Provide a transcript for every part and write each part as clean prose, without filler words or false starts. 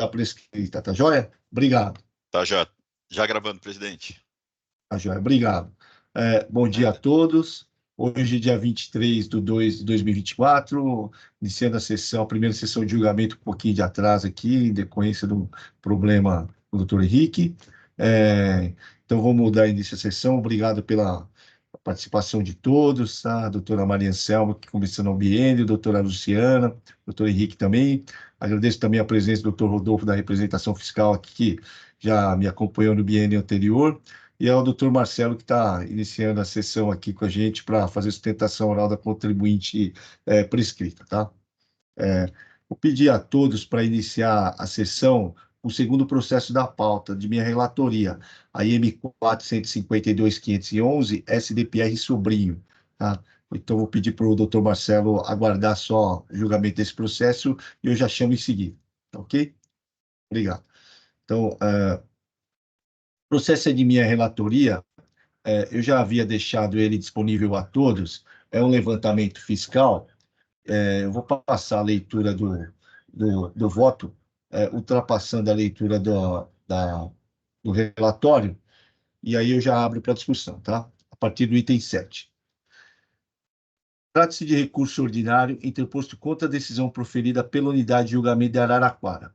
prescrita, tá joia? Obrigado. Tá já gravando, presidente. Tá joia, obrigado. Bom dia a todos. Hoje, dia 23/2/2024, iniciando a primeira sessão de julgamento, um pouquinho de atraso aqui, em decorrência do problema do doutor Henrique. Então, vamos dar início à sessão. Obrigado pela participação de todos, tá? A doutora Maria Anselma, que começou no biênio, a doutora Luciana, o doutor Henrique também. Agradeço também a presença do doutor Rodolfo, da representação fiscal aqui, que já me acompanhou no biênio anterior, e ao doutor Marcelo, que está iniciando a sessão aqui com a gente para fazer sustentação oral da contribuinte prescrita, tá? Vou pedir a todos para iniciar a sessão o segundo processo da pauta de minha relatoria, a IM 452.511, SDPR Sobrinho, tá? Então, vou pedir para o doutor Marcelo aguardar só o julgamento desse processo e eu já chamo em seguida, tá ok? Obrigado. Então, o processo é de minha relatoria, eu já havia deixado ele disponível a todos, é um levantamento fiscal. Eu vou passar a leitura do voto, ultrapassando a leitura do relatório, e aí eu já abro para discussão, tá? A partir do item 7. Trata-se de recurso ordinário interposto contra a decisão proferida pela unidade de julgamento de Araraquara.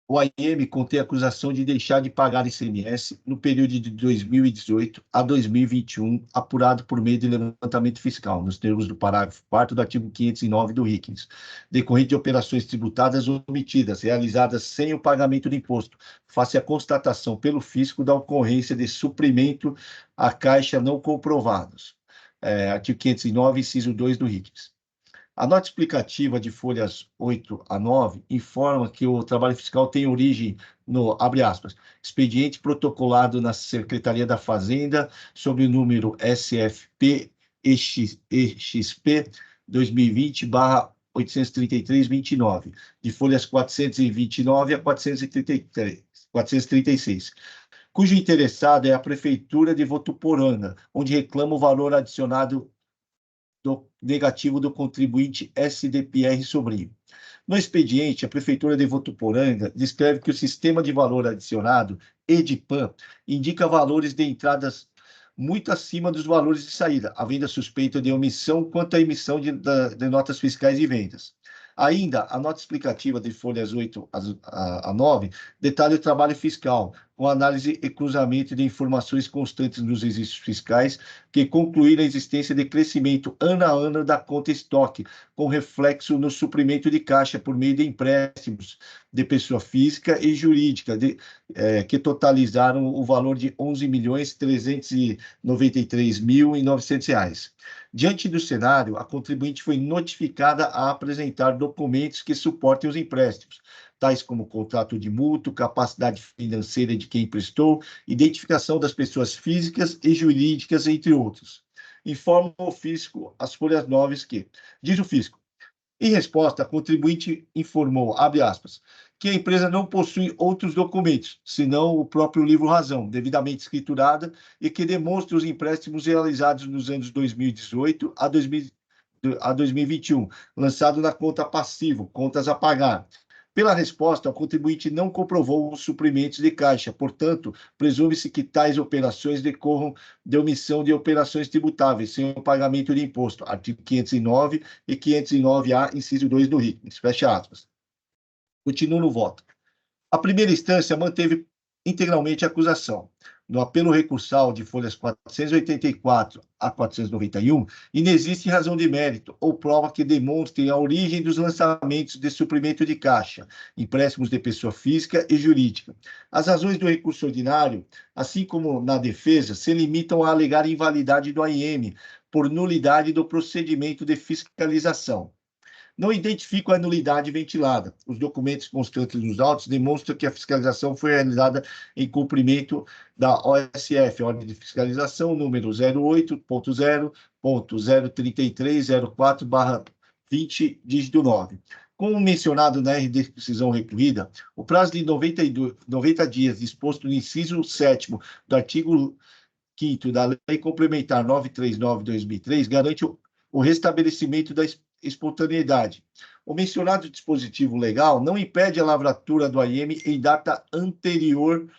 O AIM contém a acusação de deixar de pagar ICMS no período de 2018 a 2021, apurado por meio de levantamento fiscal, nos termos do parágrafo 4º do artigo 509 do RICNS, decorrente de operações tributadas omitidas, realizadas sem o pagamento do imposto, face à constatação pelo fisco da ocorrência de suprimento à Caixa não comprovados. Artigo 509, inciso 2 do RICNS. A nota explicativa de folhas 8 a 9 informa que o trabalho fiscal tem origem no, abre aspas, expediente protocolado na Secretaria da Fazenda sob o número SFP-EXP 2020/833/29, de folhas 429 a 436, cujo interessado é a Prefeitura de Votuporanga, onde reclama o valor adicionado negativo do contribuinte SDPR Sobrinho. No expediente, a Prefeitura de Votuporanga descreve que o sistema de valor adicionado, EDIPAM, indica valores de entradas muito acima dos valores de saída, havendo suspeita de omissão quanto à emissão de notas fiscais e vendas. Ainda, a nota explicativa de folhas 8 a 9 detalha o trabalho fiscal, com análise e cruzamento de informações constantes nos exercícios fiscais, que concluíram a existência de crescimento ano a ano da conta estoque, com reflexo no suprimento de caixa por meio de empréstimos de pessoa física e jurídica, que totalizaram o valor de R$ 11.393.900. Diante do cenário, a contribuinte foi notificada a apresentar documentos que suportem os empréstimos, tais como contrato de mútuo, capacidade financeira de quem emprestou, identificação das pessoas físicas e jurídicas, entre outros. Informa o fisco as folhas 9 que, diz o fisco, em resposta, a contribuinte informou, abre aspas, que a empresa não possui outros documentos, senão o próprio livro-razão, devidamente escriturada, e que demonstra os empréstimos realizados nos anos 2018 a 2021, lançado na conta passivo, contas a pagar. Pela resposta, o contribuinte não comprovou os suprimentos de caixa, portanto, presume-se que tais operações decorram de omissão de operações tributáveis, sem o pagamento de imposto, artigo 509 e 509-A, inciso 2 do RICNS, fecha aspas. Continuo no voto. A primeira instância manteve integralmente a acusação. No apelo recursal de folhas 484 a 491, inexiste razão de mérito ou prova que demonstre a origem dos lançamentos de suprimento de caixa, empréstimos de pessoa física e jurídica. As razões do recurso ordinário, assim como na defesa, se limitam a alegar invalidade do AIM por nulidade do procedimento de fiscalização. Não identifico a nulidade ventilada. Os documentos constantes nos autos demonstram que a fiscalização foi realizada em cumprimento da OSF, Ordem de Fiscalização, número 08.0.03304/20, dígito 9. Como mencionado na decisão requerida, o prazo de 90 dias disposto no inciso 7º do artigo 5º da Lei Complementar 939/2003 garante o restabelecimento da espontaneidade. O mencionado dispositivo legal não impede a lavratura do AIM em data anterior,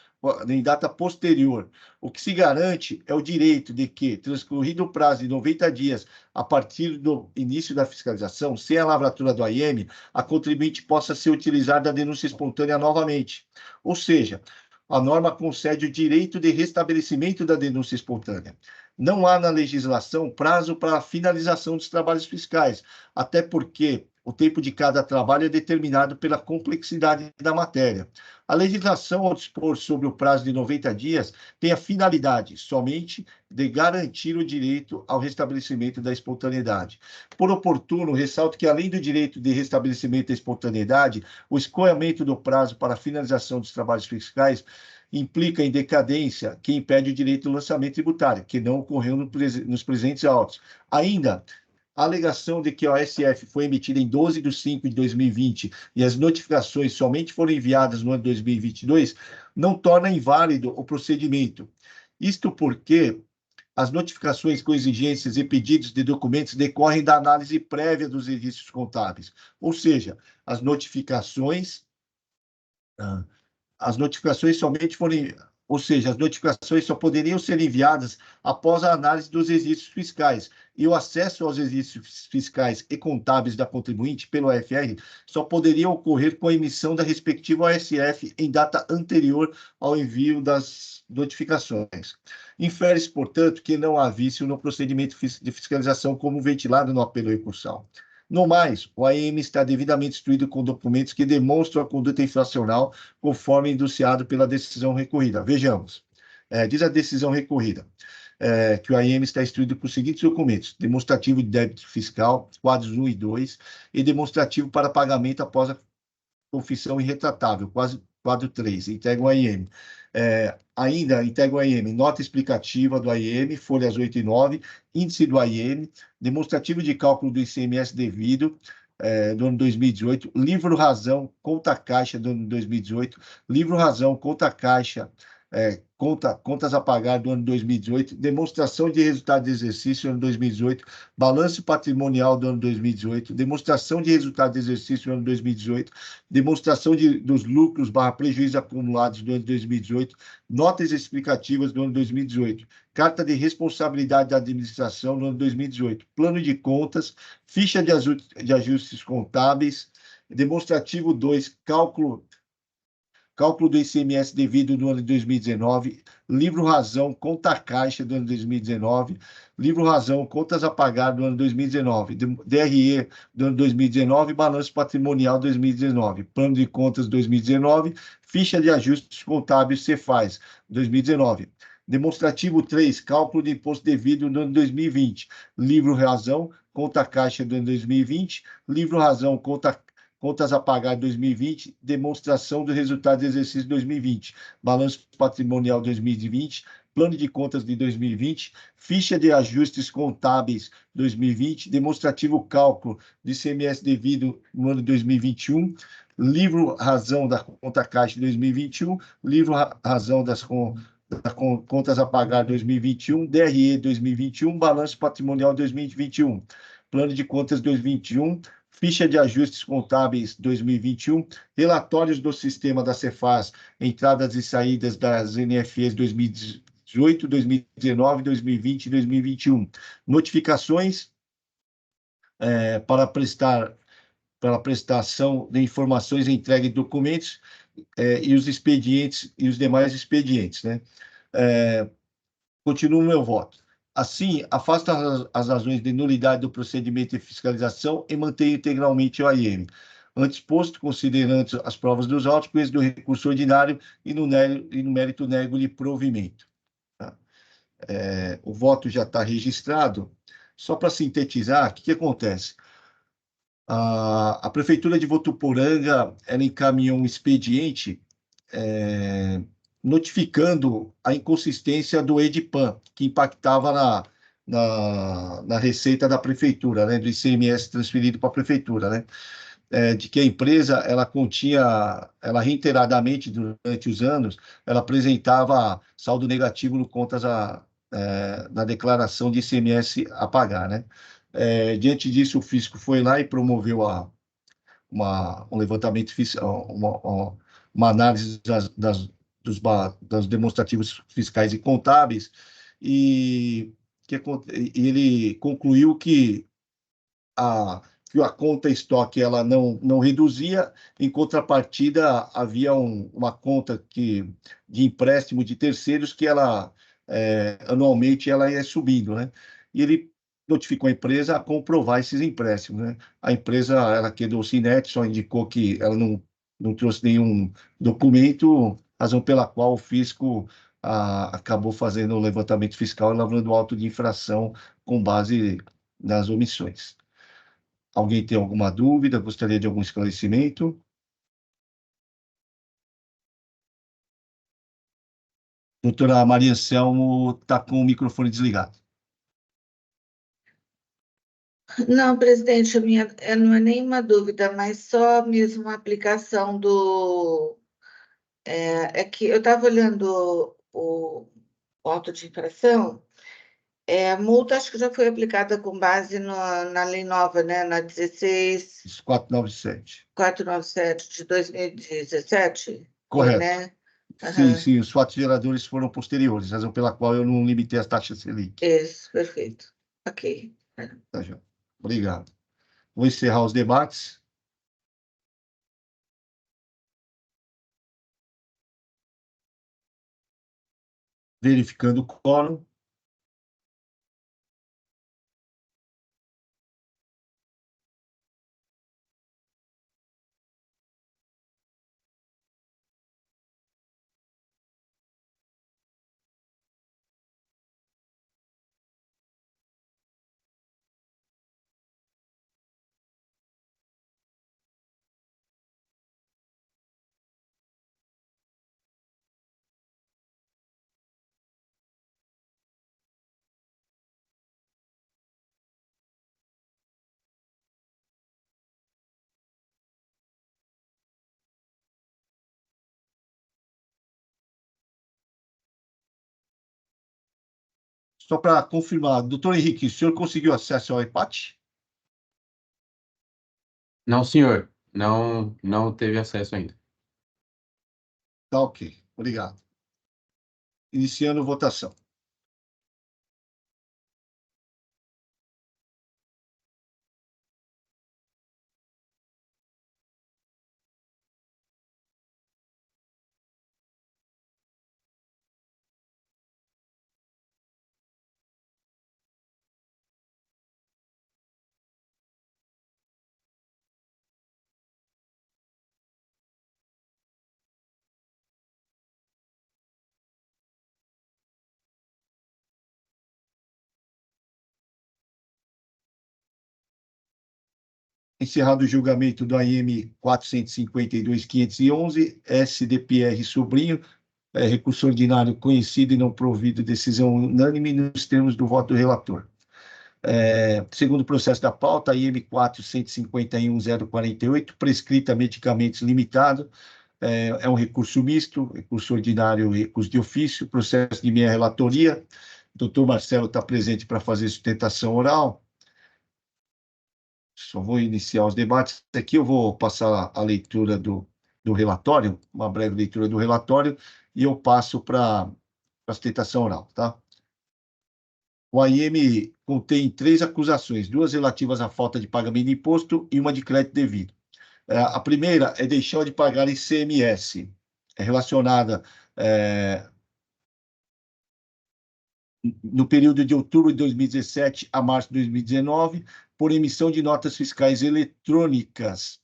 em data posterior. O que se garante é o direito de que, transcorrido o prazo de 90 dias a partir do início da fiscalização, sem a lavratura do AIM, a contribuinte possa ser utilizada a denúncia espontânea novamente. Ou seja, a norma concede o direito de restabelecimento da denúncia espontânea. Não há na legislação prazo para a finalização dos trabalhos fiscais, até porque o tempo de cada trabalho é determinado pela complexidade da matéria. A legislação, ao dispor sobre o prazo de 90 dias, tem a finalidade somente de garantir o direito ao restabelecimento da espontaneidade. Por oportuno, ressalto que, além do direito de restabelecimento da espontaneidade, o escoamento do prazo para a finalização dos trabalhos fiscais implica em decadência que impede o direito do lançamento tributário, que não ocorreu nos presentes autos. Ainda, a alegação de que a OSF foi emitida em 12 de 5 de 2020 e as notificações somente foram enviadas no ano 2022 não torna inválido o procedimento. Isto porque as notificações com exigências e pedidos de documentos decorrem da análise prévia dos registros contábeis, ou seja, as notificações somente foram, ou seja, as notificações só poderiam ser enviadas após a análise dos registros fiscais, e o acesso aos registros fiscais e contábeis da contribuinte pelo AFR só poderia ocorrer com a emissão da respectiva OSF em data anterior ao envio das notificações. Infere-se, portanto, que não há vício no procedimento de fiscalização como ventilado no apelo recursal. No mais, o AIM está devidamente instruído com documentos que demonstram a conduta infracional conforme enunciado pela decisão recorrida. Vejamos, diz a decisão recorrida, que o AIM está instruído com os seguintes documentos: demonstrativo de débito fiscal, quadros 1 e 2, e demonstrativo para pagamento após a confissão irretratável, quadro 3, entrega o AIM. Ainda entrega o AIM, nota explicativa do AIM, folhas 8 e 9, índice do AIM, demonstrativo de cálculo do ICMS devido, do ano 2018, livro razão, conta caixa do ano 2018, livro razão, conta caixa, contas a pagar do ano 2018, demonstração de resultado de exercício do ano 2018, balanço patrimonial do ano 2018, demonstração de resultado de exercício do ano 2018, demonstração dos lucros / prejuízos acumulados do ano 2018, notas explicativas do ano 2018, carta de responsabilidade da administração do ano 2018, plano de contas, ficha de ajustes contábeis, demonstrativo 2, cálculo do ICMS devido do ano de 2019, livro razão, conta caixa do ano 2019, livro razão, contas a pagar do ano 2019, DRE do ano 2019, balanço patrimonial 2019, plano de contas 2019, ficha de ajustes contábeis Cefaz 2019. Demonstrativo 3, cálculo de imposto devido no ano 2020, livro razão, conta caixa do ano 2020, livro razão, contas a pagar 2020, demonstração do resultado do exercício 2020, balanço patrimonial 2020, plano de contas de 2020, ficha de ajustes contábeis 2020, demonstrativo cálculo de ICMS devido no ano 2021, livro razão da conta caixa 2021, livro razão das contas a pagar 2021, DRE 2021, balanço patrimonial 2021, plano de contas 2021, ficha de ajustes contábeis 2021, relatórios do sistema da Cefaz, entradas e saídas das NFEs 2018, 2019, 2020 e 2021, notificações para prestação de informações, entrega de documentos e os expedientes e os demais expedientes, né? Continuo o meu voto. Assim, afasta as razões de nulidade do procedimento de fiscalização e mantém integralmente o AIM. Antes posto, considerando as provas dos autos, com esse do recurso ordinário e no mérito nego-lhe provimento. Tá? O voto já está registrado. Só para sintetizar, o que acontece? A Prefeitura de Votuporanga, ela encaminhou um expediente notificando a inconsistência do EDIPAN, que impactava na receita da prefeitura, né, do ICMS transferido para a prefeitura, né, de que a empresa, ela reiteradamente, durante os anos, ela apresentava saldo negativo no contas na declaração de ICMS a pagar, né. Diante disso, o fisco foi lá e promoveu um levantamento fiscal, uma análise dos demonstrativos fiscais e contábeis, e ele concluiu que a conta estoque ela não reduzia, em contrapartida, havia uma conta de empréstimo de terceiros que anualmente ela ia subindo, né? E ele notificou a empresa a comprovar esses empréstimos, né? A empresa, ela quedou sem net, só indicou que ela não trouxe nenhum documento, razão pela qual o fisco acabou fazendo o levantamento fiscal e lavrando auto de infração com base nas omissões. Alguém tem alguma dúvida? Gostaria de algum esclarecimento? Doutora Maria Anselmo está com o microfone desligado. Não, presidente, não é nenhuma dúvida, mas só mesmo uma aplicação do... É que eu estava olhando o auto de infração, a multa acho que já foi aplicada com base na lei nova, né, na 497 de 2017, Correto. né? Sim, sim, os fatos geradores foram posteriores, razão pela qual eu não limitei as taxas Selic. Isso, perfeito. Ok. Tá, já. Obrigado. Vou encerrar os debates. Verificando o quórum. Só para confirmar, doutor Henrique, o senhor conseguiu acesso ao EPAT? Não, senhor. Não teve acesso ainda. Tá ok. Obrigado. Iniciando votação. Encerrado o julgamento do AM 452.511, SDPR Sobrinho, recurso ordinário conhecido e não provido, decisão unânime nos termos do voto do relator. Segundo o processo da pauta, IM 451.048, prescrita medicamentos limitado, é um recurso misto, recurso ordinário e recurso de ofício, processo de minha relatoria. O doutor Marcelo está presente para fazer sustentação oral. Só vou iniciar os debates. Aqui eu vou passar a leitura do relatório, uma breve leitura do relatório, e eu passo para a sustentação oral, tá? O AIM contém 3 acusações, 2 relativas à falta de pagamento de imposto e uma de crédito devido. A primeira é deixar de pagar ICMS, relacionada no período de outubro de 2017 a março de 2019, por emissão de notas fiscais eletrônicas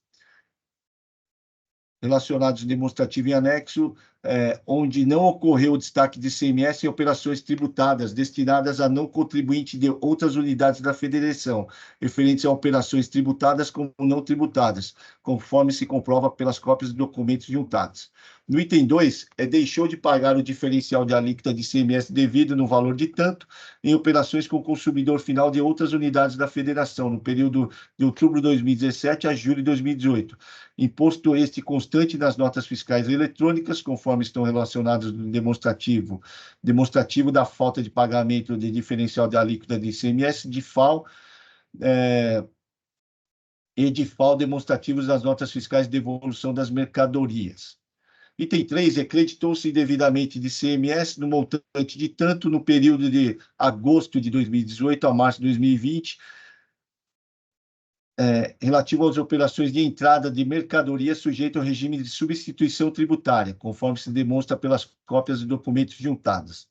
relacionados ao demonstrativo em anexo, onde não ocorreu o destaque de ICMS em operações tributadas destinadas a não contribuinte de outras unidades da Federação, referentes a operações tributadas como não tributadas, conforme se comprova pelas cópias de documentos juntados. No item 2, deixou de pagar o diferencial de alíquota de ICMS devido no valor de tanto em operações com o consumidor final de outras unidades da Federação, no período de outubro de 2017 a julho de 2018. Imposto este constante nas notas fiscais eletrônicas, conforme estão relacionados no demonstrativo da falta de pagamento de diferencial de alíquota de ICMS, de FAO, edital demonstrativos das notas fiscais de devolução das mercadorias. Item 3, creditou-se indevidamente de CMS no montante de tanto no período de agosto de 2018 a março de 2020, relativo às operações de entrada de mercadoria sujeito ao regime de substituição tributária, conforme se demonstra pelas cópias de documentos juntadas.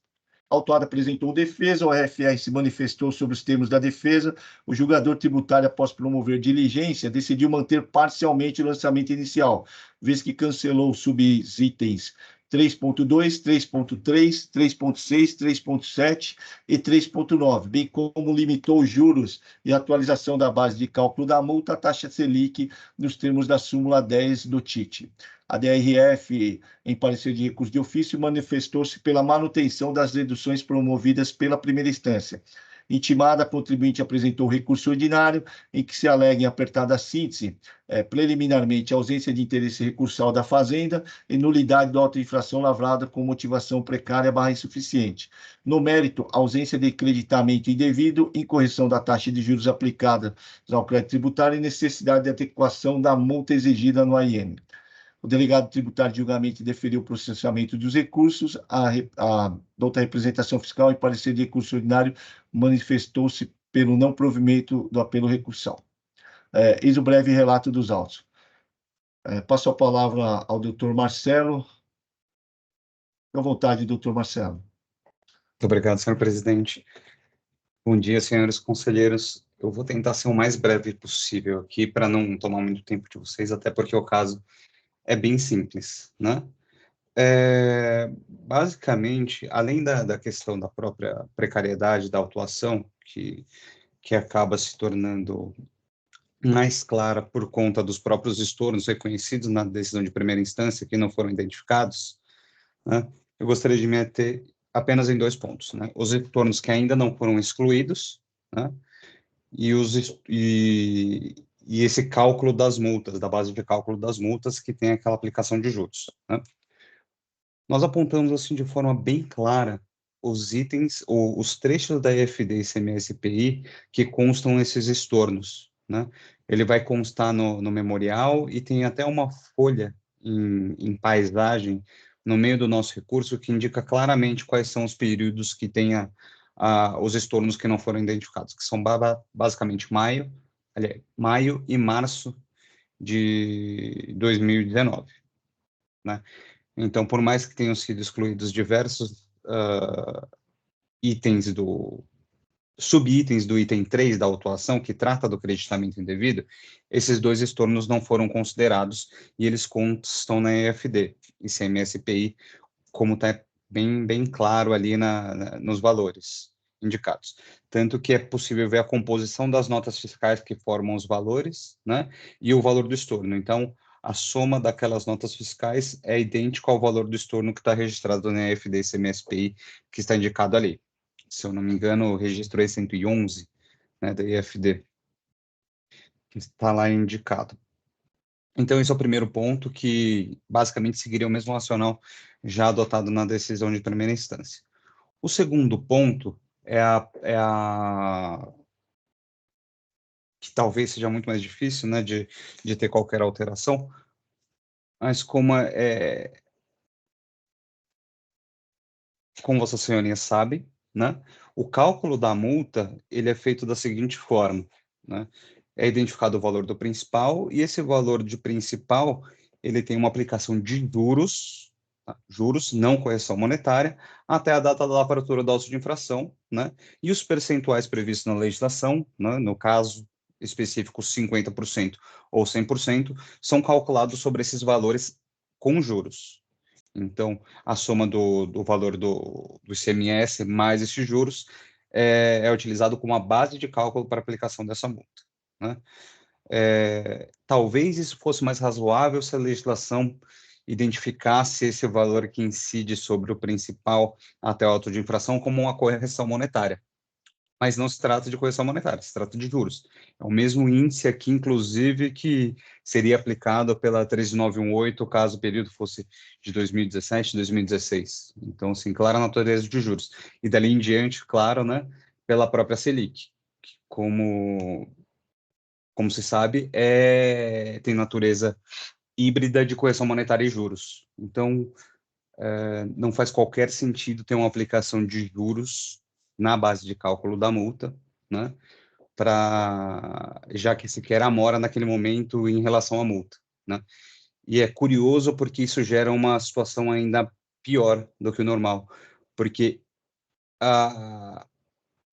A autora apresentou defesa, o RFR se manifestou sobre os termos da defesa, o julgador tributário, após promover diligência, decidiu manter parcialmente o lançamento inicial, vez que cancelou os subitens 3.2, 3.3, 3.6, 3.7 e 3.9, bem como limitou os juros e atualização da base de cálculo da multa à taxa Selic nos termos da súmula 10 do TIT. A DRF, em parecer de recurso de ofício, manifestou-se pela manutenção das reduções promovidas pela primeira instância. Intimada, a contribuinte apresentou recurso ordinário, em que se alega em apertada síntese, preliminarmente, a ausência de interesse recursal da Fazenda e nulidade da autoinfração lavrada com motivação precária / insuficiente. No mérito, ausência de creditamento indevido, incorreção da taxa de juros aplicada ao crédito tributário e necessidade de adequação da multa exigida no AIM. O delegado tributário de julgamento deferiu o processamento dos recursos, a douta representação fiscal, em parecer de recurso ordinário, manifestou-se pelo não provimento do apelo recursal. Eis o breve relato dos autos. Passo a palavra ao doutor Marcelo. Fique à vontade, doutor Marcelo. Muito obrigado, senhor presidente. Bom dia, senhores conselheiros. Eu vou tentar ser o mais breve possível aqui, para não tomar muito tempo de vocês, até porque o caso é bem simples, né? Basicamente, além da questão da própria precariedade da autuação, que acaba se tornando mais clara por conta dos próprios estornos reconhecidos na decisão de primeira instância, que não foram identificados, né? Eu gostaria de me ater apenas em 2 pontos, né? Os estornos que ainda não foram excluídos, né? E esse cálculo das multas, da base de cálculo das multas, que tem aquela aplicação de juros, né? Nós apontamos, assim, de forma bem clara, os itens, ou os trechos da EFD e CMS-PI que constam esses estornos, né? Ele vai constar no memorial e tem até uma folha em paisagem no meio do nosso recurso que indica claramente quais são os períodos que tem os estornos que não foram identificados, que são basicamente maio e março de 2019, né? Então, por mais que tenham sido excluídos diversos subitens do item 3 da autuação, que trata do creditamento indevido, esses 2 estornos não foram considerados e eles constam na EFD e CMS-PI, como está bem claro ali nos valores indicados. Tanto que é possível ver a composição das notas fiscais que formam os valores, né, e o valor do estorno. Então, a soma daquelas notas fiscais é idêntica ao valor do estorno que está registrado na EFD e CMS-PI, que está indicado ali. Se eu não me engano, o registro é 111, né, da EFD, que está lá indicado. Então, esse é o primeiro ponto, que basicamente seguiria o mesmo racional já adotado na decisão de primeira instância. O segundo ponto que talvez seja muito mais difícil, né, de ter qualquer alteração, mas como Vossa Senhoria sabe, né, o cálculo da multa, ele é feito da seguinte forma, né? É identificado o valor do principal, e esse valor de principal, ele tem uma aplicação de juros, tá? Juros, não correção monetária, até a data da lavratura do auto de infração, né? E os percentuais previstos na legislação, né, no caso específico 50% ou 100%, são calculados sobre esses valores com juros. Então, a soma do valor do ICMS mais esses juros é utilizado como a base de cálculo para aplicação dessa multa, né? Talvez isso fosse mais razoável se a legislação identificasse esse valor que incide sobre o principal até o auto de infração como uma correção monetária. Mas não se trata de correção monetária, se trata de juros. É o mesmo índice aqui, inclusive, que seria aplicado pela 13918, caso o período fosse de 2017, 2016. Então, sim, clara natureza de juros. E dali em diante, claro, né, pela própria Selic, como como se sabe, tem natureza híbrida de correção monetária e juros. Então, não faz qualquer sentido ter uma aplicação de juros na base de cálculo da multa, né? Já que sequer amora naquele momento em relação à multa, né? E é curioso porque isso gera uma situação ainda pior do que o normal, porque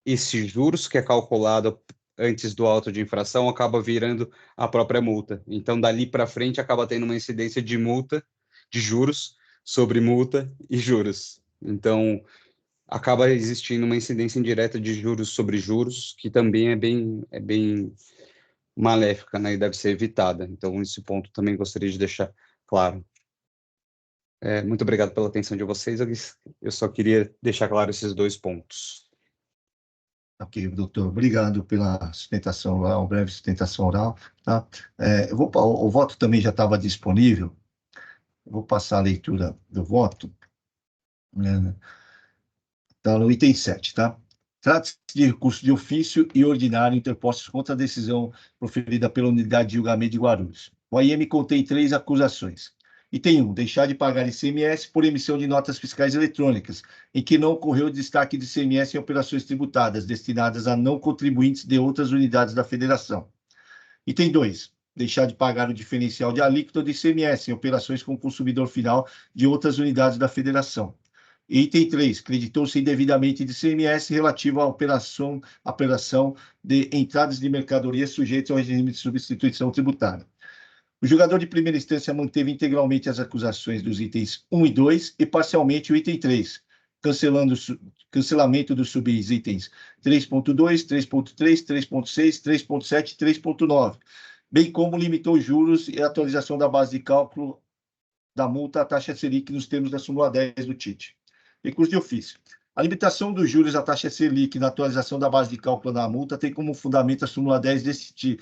esse juros que é calculado antes do auto de infração acaba virando a própria multa. Então, dali para frente, acaba tendo uma incidência de multa, de juros, sobre multa e juros. Então, acaba existindo uma incidência indireta de juros sobre juros, que também é bem maléfica, né, e deve ser evitada. Então, esse ponto também gostaria de deixar claro. Muito obrigado pela atenção de vocês. Eu só queria deixar claro esses 2 pontos. Ok, doutor, obrigado pela sustentação oral, breve sustentação oral. Tá? O voto também já estava disponível. Eu vou passar a leitura do voto. Está no item 7, tá? Trata-se de recurso de ofício e ordinário interpostos contra a decisão proferida pela Unidade de Julgamento de Guarulhos. O AIM contém 3 acusações. Item 1, deixar de pagar ICMS por emissão de notas fiscais eletrônicas, em que não ocorreu destaque de ICMS em operações tributadas destinadas a não contribuintes de outras unidades da Federação. Item 2, deixar de pagar o diferencial de alíquota do ICMS em operações com o consumidor final de outras unidades da Federação. Item 3, creditou-se indevidamente de ICMS relativo à operação de entradas de mercadorias sujeitas ao regime de substituição tributária. O julgador de primeira instância manteve integralmente as acusações dos itens 1 e 2 e parcialmente o item 3, cancelamento dos subitens 3.2, 3.3, 3.6, 3.7 e 3.9, bem como limitou os juros e a atualização da base de cálculo da multa à taxa Selic nos termos da súmula 10 do TIT. Recurso de ofício. A limitação dos juros à taxa Selic na atualização da base de cálculo da multa tem como fundamento a súmula 10 deste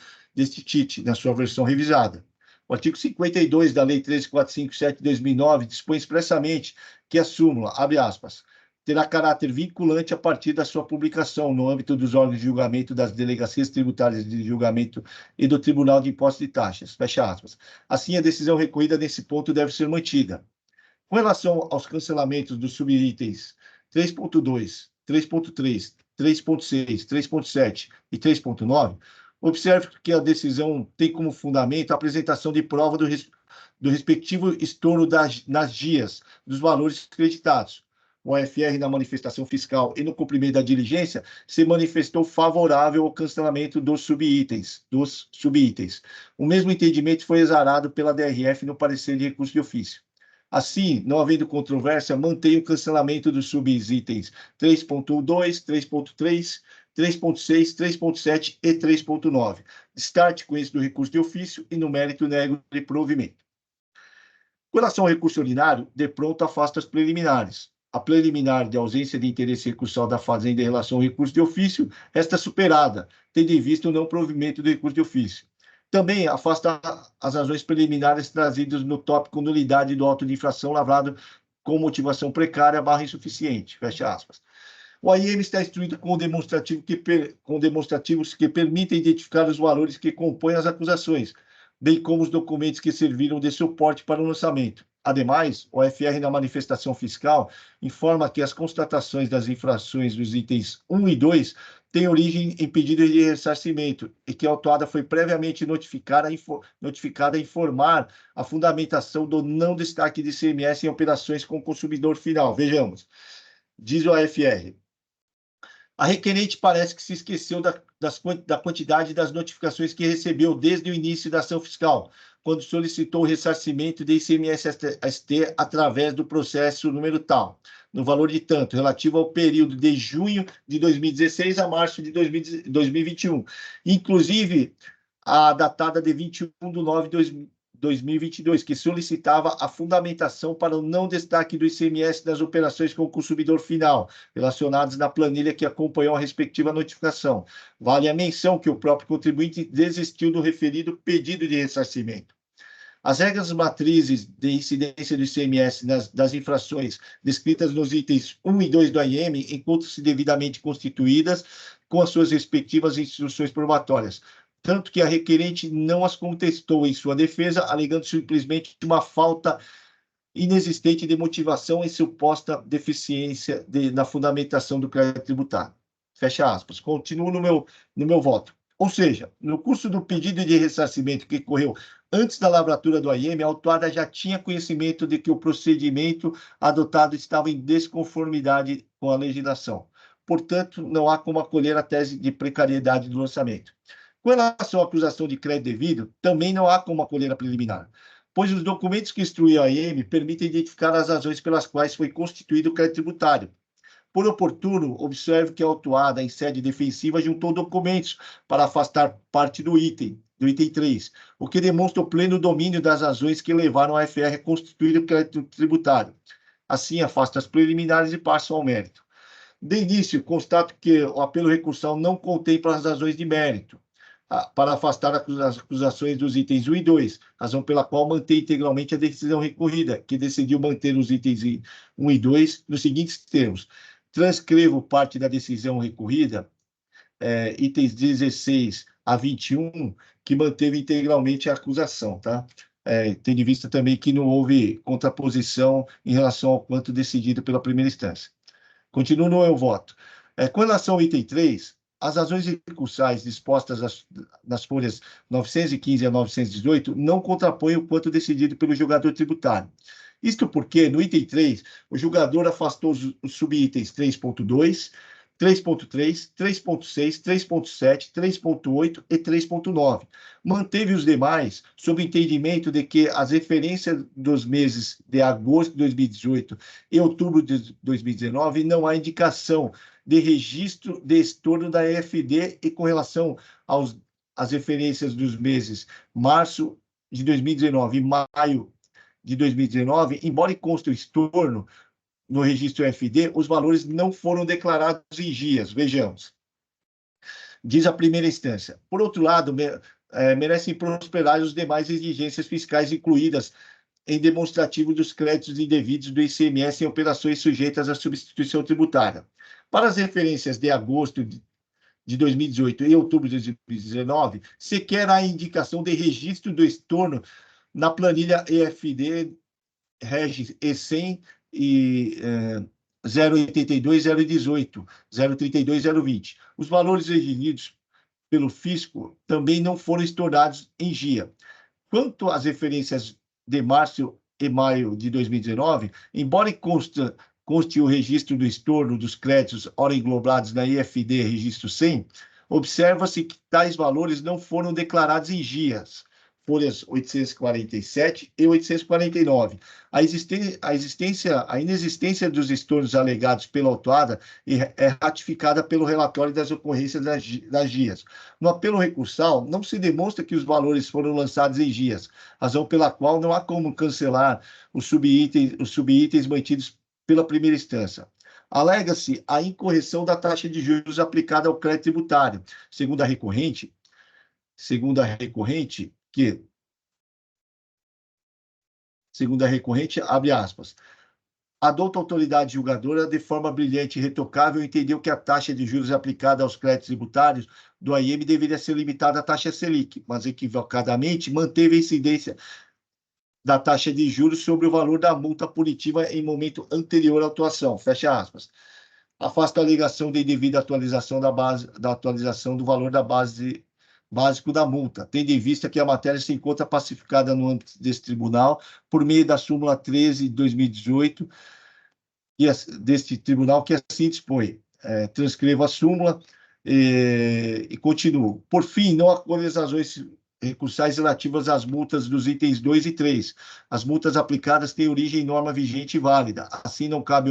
TIT, na sua versão revisada. O artigo 52 da Lei 13.457 de 2009 dispõe expressamente que a súmula, abre aspas, terá caráter vinculante a partir da sua publicação no âmbito dos órgãos de julgamento das delegacias tributárias de julgamento e do Tribunal de Impostos e Taxas, fecha aspas. Assim, a decisão recorrida nesse ponto deve ser mantida. Com relação aos cancelamentos dos subitens 3.2, 3.3, 3.6, 3.7 e 3.9, observe que a decisão tem como fundamento a apresentação de prova do respectivo estorno nas GIAs dos valores creditados. O AFR, na manifestação fiscal e no cumprimento da diligência, se manifestou favorável ao cancelamento dos subitens. O mesmo entendimento foi exarado pela DRF no parecer de recurso de ofício. Assim, não havendo controvérsia, mantém o cancelamento dos subitens 3.2, 3.3, 3.6, 3.7 e 3.9. Destarte com isso do recurso de ofício e no mérito nego de provimento. Com relação ao recurso ordinário, de pronto afasta as preliminares. A preliminar de ausência de interesse recursal da Fazenda em relação ao recurso de ofício resta superada, tendo em vista o não provimento do recurso de ofício. Também afasta as razões preliminares trazidas no tópico nulidade do auto de infração lavrado com motivação precária / insuficiente, fecha aspas. O AIM está instruído com demonstrativos que permitem identificar os valores que compõem as acusações, bem como os documentos que serviram de suporte para o lançamento. Ademais, o AFR, na manifestação fiscal, informa que as constatações das infrações dos itens 1 e 2 têm origem em pedido de ressarcimento e que a autuada foi previamente notificada a informar a fundamentação do não destaque de ICMS em operações com o consumidor final. Vejamos, diz o AFR. A requerente parece que se esqueceu da quantidade das notificações que recebeu desde o início da ação fiscal, quando solicitou o ressarcimento de ICMS-ST através do processo número tal, no valor de tanto, relativo ao período de junho de 2016 a março de 2021, inclusive a datada de 21/9/2022, que solicitava a fundamentação para o não destaque do ICMS das operações com o consumidor final, relacionadas na planilha que acompanhou a respectiva notificação. Vale a menção que o próprio contribuinte desistiu do referido pedido de ressarcimento. As regras matrizes de incidência do ICMS das infrações descritas nos itens 1 e 2 do AIM encontram-se devidamente constituídas com as suas respectivas instruções probatórias. tanto que a requerente não as contestou em sua defesa, alegando simplesmente uma falta inexistente de motivação e suposta deficiência na fundamentação do crédito tributário. Fecha aspas. Continuo no meu voto. Ou seja, no curso do pedido de ressarcimento que ocorreu antes da lavratura do AIM, a autuada já tinha conhecimento de que o procedimento adotado estava em desconformidade com a legislação. Portanto, não há como acolher a tese de precariedade do lançamento. Com relação à acusação de crédito devido, também não há como acolher a preliminar, pois os documentos que instruem a AIM permitem identificar as razões pelas quais foi constituído o crédito tributário. Por oportuno, observe que a autuada, em sede defensiva, juntou documentos para afastar parte do item 3, o que demonstra o pleno domínio das razões que levaram a FR a constituir o crédito tributário. Assim, afasta as preliminares e passa ao mérito. De início, constato que o apelo recursal não contempla as razões de mérito para afastar as acusações dos itens 1 e 2, razão pela qual mantém integralmente a decisão recorrida, que decidiu manter os itens 1 e 2 nos seguintes termos: transcrevo parte da decisão recorrida, itens 16 a 21, que manteve integralmente a acusação, tá? Tendo em vista também que não houve contraposição em relação ao quanto decidido pela primeira instância. Continuo no meu voto. Com relação ao item 3, as razões recursais dispostas nas folhas 915 a 918 não contrapõem o quanto decidido pelo julgador tributário. Isto porque, no item 3, o julgador afastou os subitens 3.2, 3.3, 3.6, 3.7, 3.8 e 3.9. Manteve os demais sob o entendimento de que as referências dos meses de agosto de 2018 e outubro de 2019 não há indicação de registro de estorno da EFD e com relação às referências dos meses março de 2019 e maio de 2019, embora conste o estorno no registro EFD, os valores não foram declarados em dias. Vejamos. Diz a primeira instância. Por outro lado, merecem prosperar os demais exigências fiscais incluídas em demonstrativo dos créditos indevidos do ICMS em operações sujeitas à substituição tributária. Para as referências de agosto de 2018 e outubro de 2019, sequer há indicação de registro do estorno na planilha EFD Reg E100 e 082, 018, 032, 020. Os valores exigidos pelo fisco também não foram estornados em dia. Quanto às referências de março e maio de 2019, embora conste o registro do estorno dos créditos ora englobados na IFD registro 100, observa-se que tais valores não foram declarados em dias, folhas 847 e 849. A inexistência dos estornos alegados pela autuada é ratificada pelo relatório das ocorrências das GIAs. No apelo recursal, não se demonstra que os valores foram lançados em GIAs, razão pela qual não há como cancelar os subitens mantidos pela primeira instância. Alega-se a incorreção da taxa de juros aplicada ao crédito tributário, segundo a recorrente, abre aspas, a douta autoridade julgadora, de forma brilhante e retocável, entendeu que a taxa de juros aplicada aos créditos tributários do AIM deveria ser limitada à taxa Selic, mas equivocadamente manteve a incidência da taxa de juros sobre o valor da multa punitiva em momento anterior à atuação, fecha aspas. Afasta a alegação de indevida atualização da atualização do valor da base básico da multa, tendo em vista que a matéria se encontra pacificada no âmbito desse tribunal por meio da súmula 13 de 2018, deste tribunal que assim dispõe. Transcrevo a súmula e continuo. Por fim, não acolho as razões recursais relativas às multas dos itens 2 e 3. As multas aplicadas têm origem em norma vigente e válida. Assim, não cabe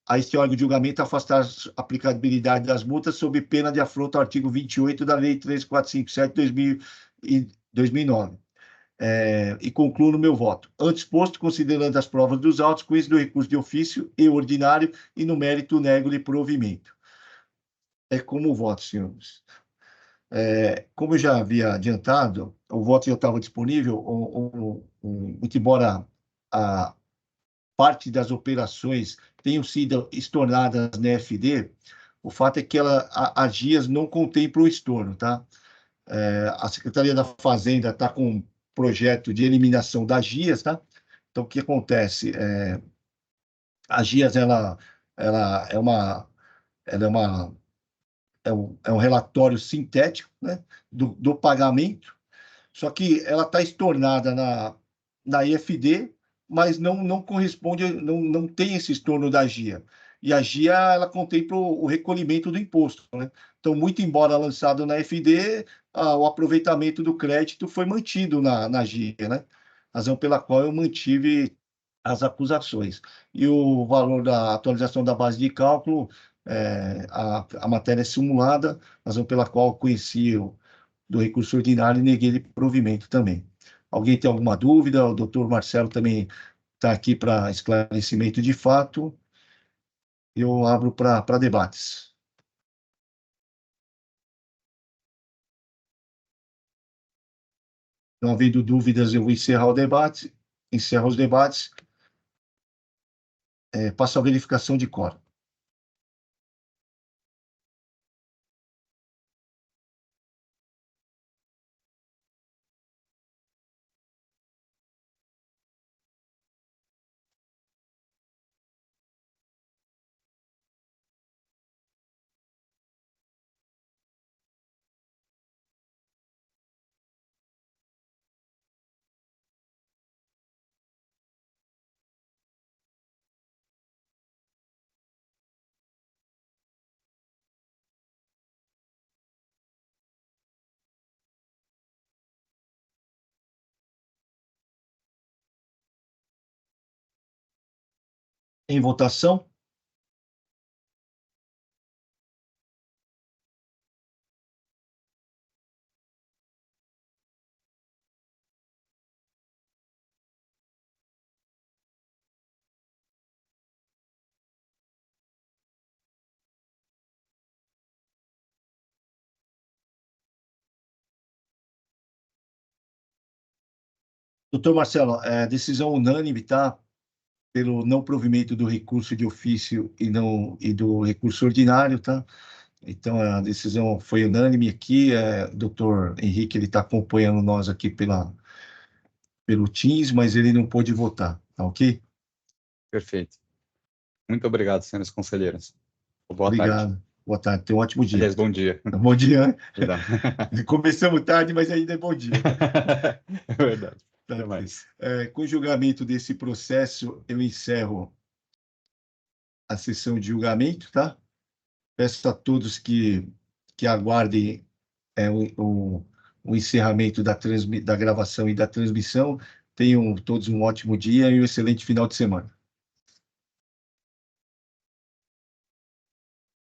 a este órgão de julgamento afastar a aplicabilidade das multas sob pena de afronta ao artigo 28 da Lei 3457 de 2009. E concluo no meu voto. Antes posto, considerando as provas dos autos, com isso do recurso de ofício e ordinário, e no mérito nego-lhe provimento. Como o voto, senhores. Como eu já havia adiantado, o voto já estava disponível, muito embora a parte das operações tenham sido estornadas na FD, o fato é que as GIAs não contemplam o estorno, tá? A Secretaria da Fazenda está com um projeto de eliminação das GIAs, tá? Então, o que acontece? A GIAs, ela é uma, ela é uma, é um relatório sintético, né, do pagamento, só que ela está estornada na IFD, mas não corresponde, não tem esse estorno da GIA. E a GIA, ela contempla o recolhimento do imposto, né? Então, muito embora lançado na FD, o aproveitamento do crédito foi mantido na GIA, né? Razão pela qual eu mantive as acusações. E o valor da atualização da base de cálculo, a matéria é simulada, razão pela qual eu conheci do recurso ordinário e neguei ele provimento também. Alguém tem alguma dúvida? O doutor Marcelo também está aqui para esclarecimento de fato. Eu abro para debates. Não havendo dúvidas, eu vou encerrar o debate. Encerro os debates. Passo a verificação de quórum. Em votação. Doutor Marcelo, decisão unânime, tá? Pelo não provimento do recurso de ofício e do recurso ordinário, tá? Então, a decisão foi unânime aqui. O doutor Henrique, ele está acompanhando nós aqui pelo Teams, mas ele não pôde votar, tá ok? Perfeito. Muito obrigado, senhores conselheiros. Boa Obrigado. tarde. Boa tarde. Tenha um ótimo dia. Aliás, bom dia. Bom dia, né? Perdão. Começamos tarde, mas ainda é bom dia. É verdade. Tá Até aqui. mais. Com o julgamento desse processo, eu encerro a sessão de julgamento, tá? Peço a todos que aguardem o encerramento da gravação e da transmissão. Tenham todos um ótimo dia e um excelente final de semana.